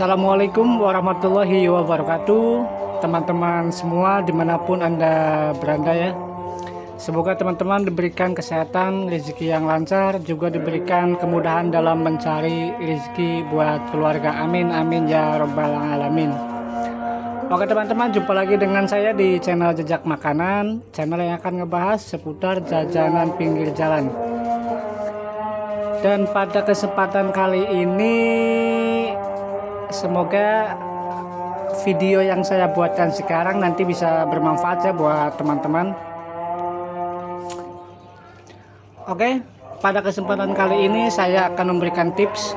Assalamualaikum warahmatullahi wabarakatuh, teman-teman semua dimanapun Anda berada ya. Semoga teman-teman diberikan kesehatan, rezeki yang lancar, juga diberikan kemudahan dalam mencari rezeki buat keluarga. Amin amin ya robbal alamin. Oke teman-teman, jumpa lagi dengan saya di channel Jejak Makanan, channel yang akan ngebahas seputar jajanan pinggir jalan. Dan pada kesempatan kali ini, semoga video yang saya buatkan sekarang nanti bisa bermanfaat ya buat teman-teman. Oke, pada kesempatan kali ini saya akan memberikan tips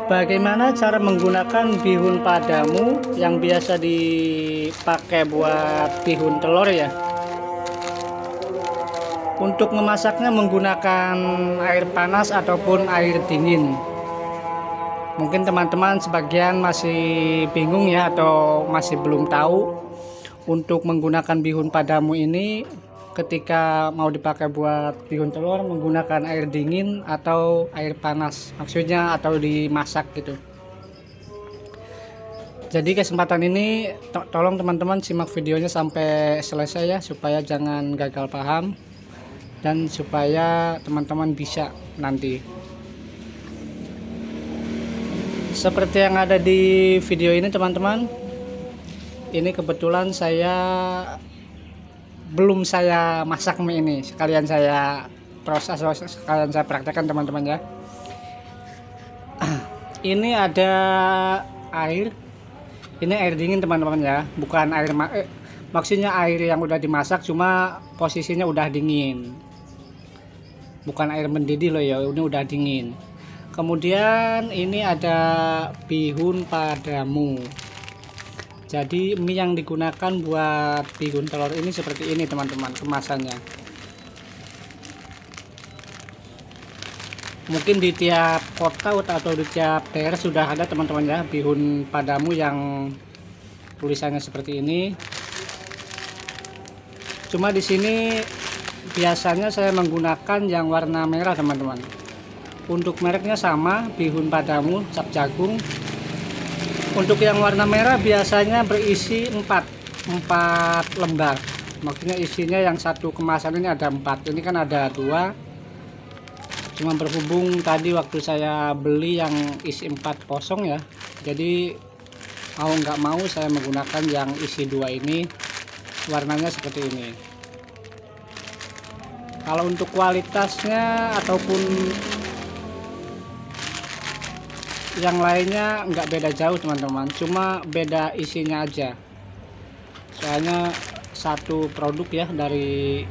bagaimana cara menggunakan bihun padamu yang biasa dipakai buat bihun telur ya. Untuk memasaknya menggunakan air panas ataupun air dingin. Mungkin teman-teman sebagian masih bingung ya, atau masih belum tahu untuk menggunakan bihun padamu ini ketika mau dipakai buat bihun telur menggunakan air dingin atau air panas, maksudnya atau dimasak gitu. Jadi kesempatan ini tolong teman-teman simak videonya sampai selesai ya, supaya jangan gagal paham dan supaya teman-teman bisa nanti. Seperti yang ada di video ini teman-teman, ini kebetulan belum saya masak mie ini, sekalian saya proses, sekalian saya praktekkan teman-teman ya. Ini ada air, ini air dingin teman-teman ya, bukan air maksudnya air yang udah dimasak cuma posisinya udah dingin, bukan air mendidih loh ya, ini udah dingin. Kemudian ini ada bihun padamu. Jadi mie yang digunakan buat bihun telur ini seperti ini teman-teman kemasannya. Mungkin di tiap kota atau di tiap daerah sudah ada teman-teman ya bihun padamu yang tulisannya seperti ini. Cuma di sini biasanya saya menggunakan yang warna merah teman-teman. Untuk mereknya sama, bihun padamu cap jagung. Untuk yang warna merah biasanya berisi 4 lembar. Maksudnya isinya yang satu kemasan ini ada 4. Ini kan ada 2. Cuma berhubung tadi waktu saya beli yang isi 4 kosong ya. Jadi mau nggak mau saya menggunakan yang isi 2 ini. Warnanya seperti ini. Kalau untuk kualitasnya ataupun yang lainnya nggak beda jauh teman-teman, cuma beda isinya aja. Soalnya satu produk ya dari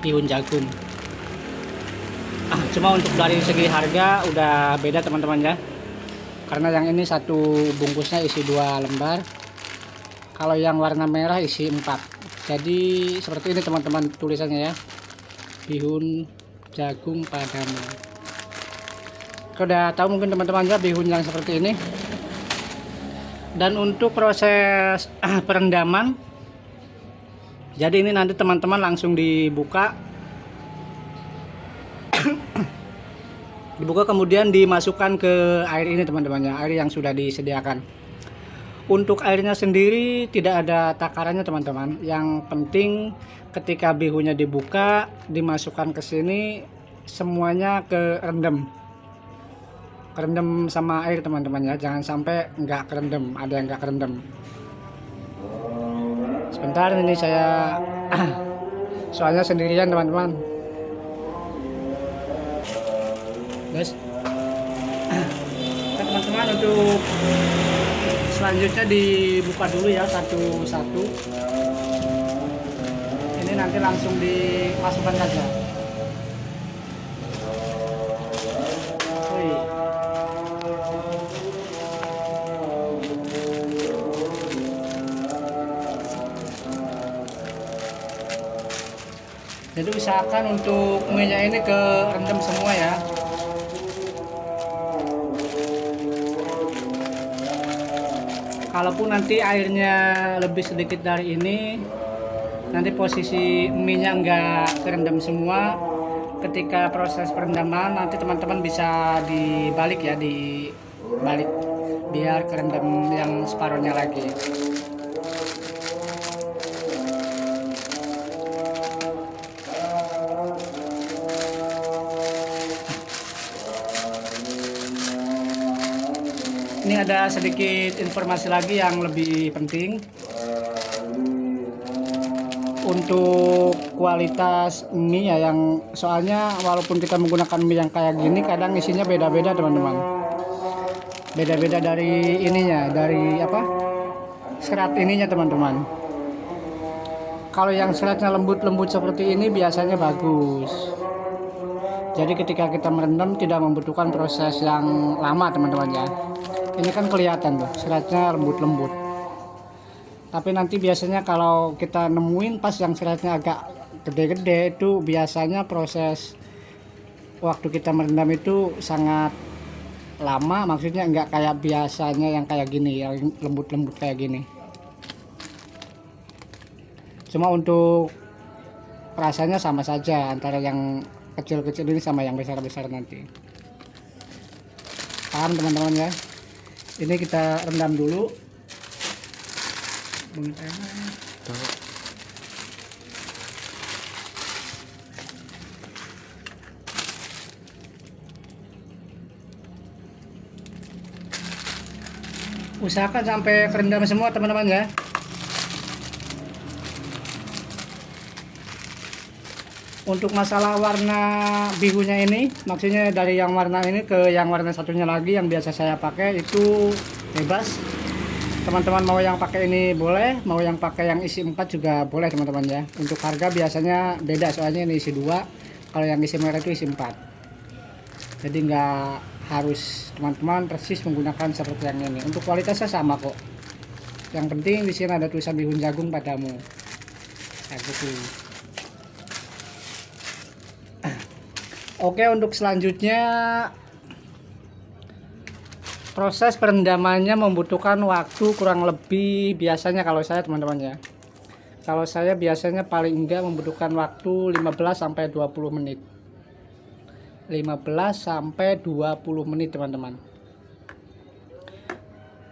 bihun jagung. Cuma untuk dari segi harga udah beda teman-teman ya, karena yang ini satu bungkusnya isi 2 lembar, kalau yang warna merah isi 4. Jadi seperti ini teman-teman tulisannya ya, bihun jagung padamu. Udah tahu mungkin teman-teman ya bihun yang seperti ini. Dan untuk proses perendaman, jadi ini nanti teman-teman langsung dibuka kemudian dimasukkan ke air ini teman-teman ya, air yang sudah disediakan. Untuk airnya sendiri tidak ada takarannya teman-teman, yang penting ketika bihunnya dibuka dimasukkan ke sini semuanya kerendam sama air teman-teman ya, jangan sampai nggak kerendam, ada yang nggak kerendam. Sebentar, ini saya soalnya sendirian teman-teman. Guys, teman-teman, untuk selanjutnya dibuka dulu ya satu-satu. Ini nanti langsung dimasukkan saja. Jadi usahakan untuk minyak ini kerendam semua ya. Kalaupun nanti airnya lebih sedikit dari ini, nanti posisi minyak nggak kerendam semua, ketika proses perendaman nanti teman-teman bisa dibalik ya, dibalik biar kerendam yang separuhnya lagi. Ini ada sedikit informasi lagi yang lebih penting. Untuk kualitas mie ya, yang soalnya walaupun kita menggunakan mie yang kayak gini kadang isinya beda-beda teman-teman. Beda-beda dari ininya, dari apa? Serat ininya teman-teman. Kalau yang seratnya lembut-lembut seperti ini biasanya bagus. Jadi ketika kita merendam tidak membutuhkan proses yang lama teman-teman ya. Ini kan kelihatan tuh seratnya lembut-lembut. Tapi nanti biasanya kalau kita nemuin pas yang seratnya agak gede-gede itu biasanya proses waktu kita merendam itu sangat lama, maksudnya nggak kayak biasanya yang kayak gini, yang lembut-lembut kayak gini. Cuma untuk rasanya sama saja antara yang kecil-kecil ini sama yang besar-besar nanti. Paham teman-teman ya? Ini kita rendam dulu. Usahakan sampai kerendam semua teman-teman ya. Untuk masalah warna bihunnya ini, maksudnya dari yang warna ini ke yang warna satunya lagi yang biasa saya pakai itu bebas. Teman-teman mau yang pakai ini boleh, mau yang pakai yang isi 4 juga boleh teman-teman ya. Untuk harga biasanya beda, soalnya ini isi 2, kalau yang isi merah itu isi 4. Jadi nggak harus teman-teman persis menggunakan seperti yang ini. Untuk kualitasnya sama kok. Yang penting di sini ada tulisan bihun jagung padamu. Nah, gitu. Oke, untuk selanjutnya proses perendamannya membutuhkan waktu kurang lebih, biasanya kalau saya teman-teman ya. Kalau saya biasanya paling enggak membutuhkan waktu 15 sampai 20 menit. 15 sampai 20 menit teman-teman.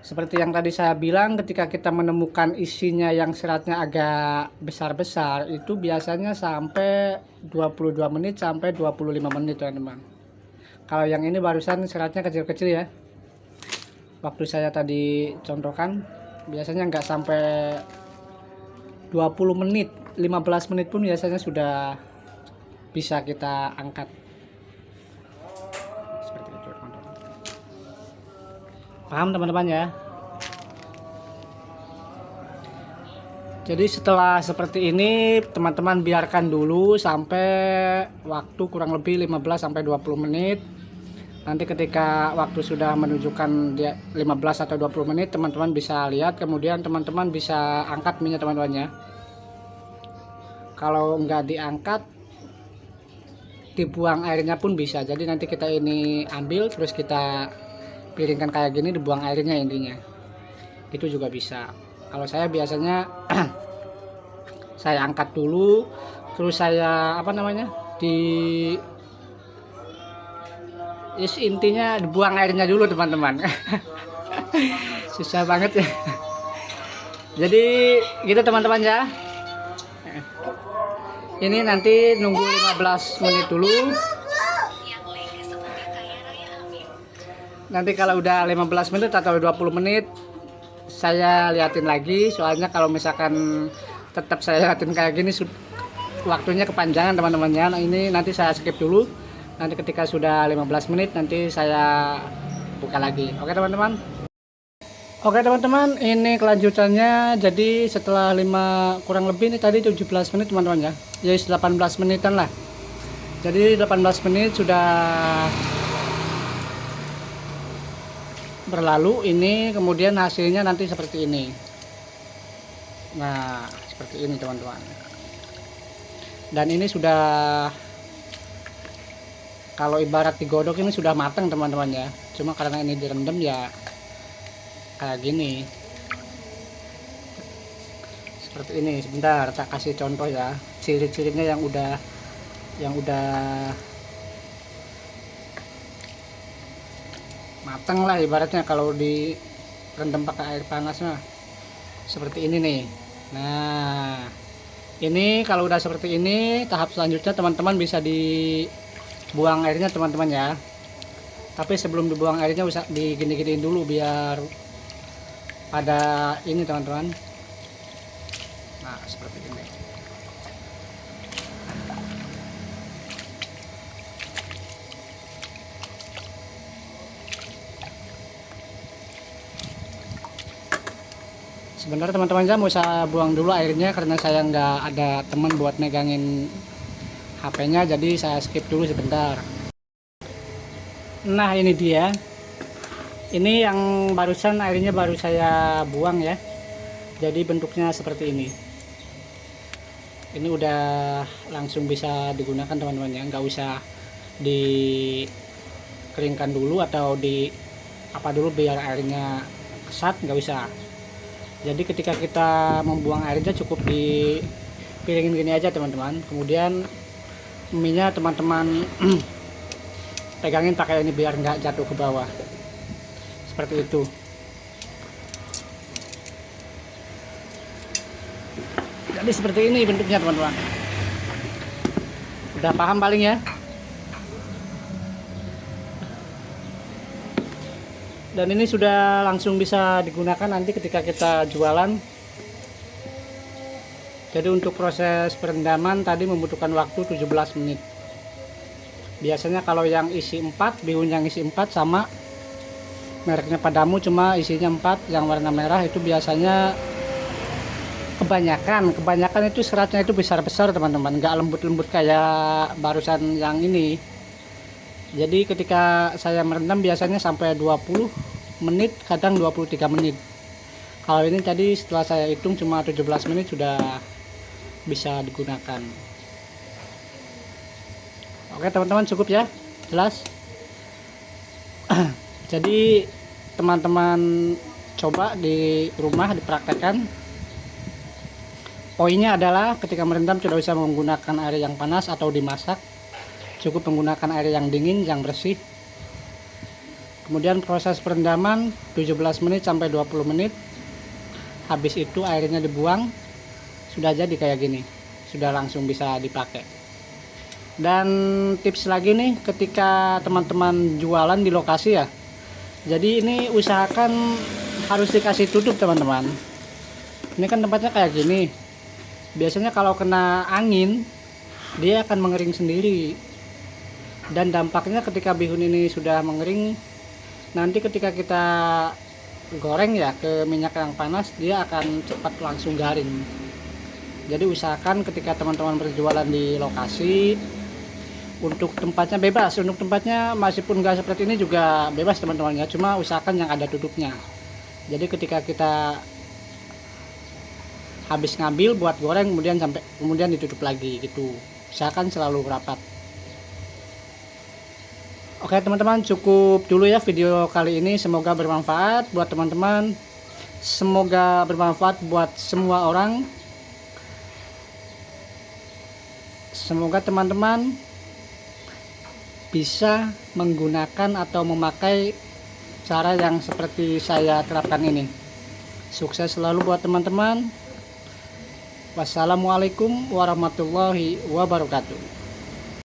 Seperti yang tadi saya bilang, ketika kita menemukan isinya yang seratnya agak besar-besar, itu biasanya sampai 22 menit sampai 25 menit teman-teman. Kalau yang ini barusan seratnya kecil-kecil ya. Waktu saya tadi contohkan, biasanya nggak sampai 20 menit, 15 menit pun biasanya sudah bisa kita angkat. Seperti itu teman-teman. Paham teman-teman ya? Jadi setelah seperti ini teman-teman biarkan dulu sampai waktu kurang lebih 15 sampai 20 menit. Nanti ketika waktu sudah menunjukkan 15 atau 20 menit teman-teman bisa lihat, kemudian teman-teman bisa angkat minyak teman-teman ya. Kalau nggak diangkat, dibuang airnya pun bisa. Jadi nanti kita ini ambil terus kita piringkan kayak gini, dibuang airnya intinya. Itu juga bisa. Kalau saya biasanya saya angkat dulu, terus saya intinya dibuang airnya dulu teman-teman. Susah banget ya. Jadi gitu teman-teman ya. Ini nanti nunggu 15 menit dulu. Nanti kalau udah 15 menit atau 20 menit saya liatin lagi, soalnya kalau misalkan tetap saya liatin kayak gini waktunya kepanjangan teman-teman ya. Nah, ini nanti saya skip dulu. Nanti ketika sudah 15 menit nanti saya buka lagi. Oke teman-teman. Oke teman-teman, ini kelanjutannya. Jadi setelah kurang lebih ini tadi 17 menit teman-teman ya. Jadi 18 menitan lah. Jadi 18 menit sudah berlalu ini, kemudian hasilnya nanti seperti ini. Nah, seperti ini teman-teman. Dan ini sudah, kalau ibarat digodok ini sudah matang teman-teman ya. Cuma karena ini direndam ya kayak gini. Seperti ini. Sebentar tak kasih contoh ya. Ciri-cirinya yang udah yang udah matang lah ibaratnya. Kalau direndam pakai air panas mah seperti ini nih. Nah, ini kalau udah seperti ini, tahap selanjutnya teman-teman bisa dibuang airnya teman-teman ya. Tapi sebelum dibuang airnya usah digini-giniin dulu biar pada ini teman-teman. Nah, seperti ini. Sebentar teman-teman, saya mau saya buang dulu airnya karena saya nggak ada teman buat megangin HP-nya, jadi saya skip dulu sebentar. Nah, ini dia. Ini yang barusan airnya baru saya buang ya. Jadi bentuknya seperti ini. Ini udah langsung bisa digunakan teman-teman ya, nggak usah dikeringkan dulu atau di apa dulu biar airnya kesat, nggak usah. Jadi ketika kita membuang airnya cukup di piringin gini aja teman-teman. Kemudian minyak teman-teman pegangin pakai ini biar nggak jatuh ke bawah. Seperti itu. Jadi seperti ini bentuknya teman-teman. Udah paham paling ya? Dan ini sudah langsung bisa digunakan nanti ketika kita jualan. Jadi untuk proses perendaman tadi membutuhkan waktu 17 menit. Biasanya kalau yang isi 4, bihun yang isi 4 sama mereknya Padamu cuma isinya 4 yang warna merah itu biasanya kebanyakan itu seratnya itu besar-besar teman-teman, nggak lembut-lembut kayak barusan yang ini. Jadi ketika saya merendam biasanya sampai 20 menit, kadang 23 menit. Kalau ini tadi setelah saya hitung cuma 17 menit sudah bisa digunakan. Oke teman-teman, cukup ya, jelas. Jadi teman-teman coba di rumah dipraktekkan. Poinnya adalah ketika merendam tidak usah menggunakan air yang panas atau dimasak, cukup menggunakan air yang dingin yang bersih. Kemudian proses perendaman 17 menit sampai 20 menit. Habis itu airnya dibuang, sudah jadi kayak gini, sudah langsung bisa dipakai. Dan tips lagi nih ketika teman-teman jualan di lokasi ya, jadi ini usahakan harus dikasih tutup teman-teman. Ini kan tempatnya kayak gini, biasanya kalau kena angin dia akan mengering sendiri. Dan dampaknya ketika bihun ini sudah mengering, nanti ketika kita goreng ya ke minyak yang panas, dia akan cepat langsung garing. Jadi usahakan ketika teman-teman berjualan di lokasi, untuk tempatnya bebas, untuk tempatnya meskipun nggak seperti ini juga bebas teman-teman ya, cuma usahakan yang ada tutupnya. Jadi ketika kita habis ngambil buat goreng kemudian ditutup lagi gitu, usahakan selalu rapat. Oke teman-teman, cukup dulu ya video kali ini, semoga bermanfaat buat teman-teman, semoga bermanfaat buat semua orang. Semoga teman-teman bisa menggunakan atau memakai cara yang seperti saya terapkan ini. Sukses selalu buat teman-teman. Wassalamualaikum warahmatullahi wabarakatuh.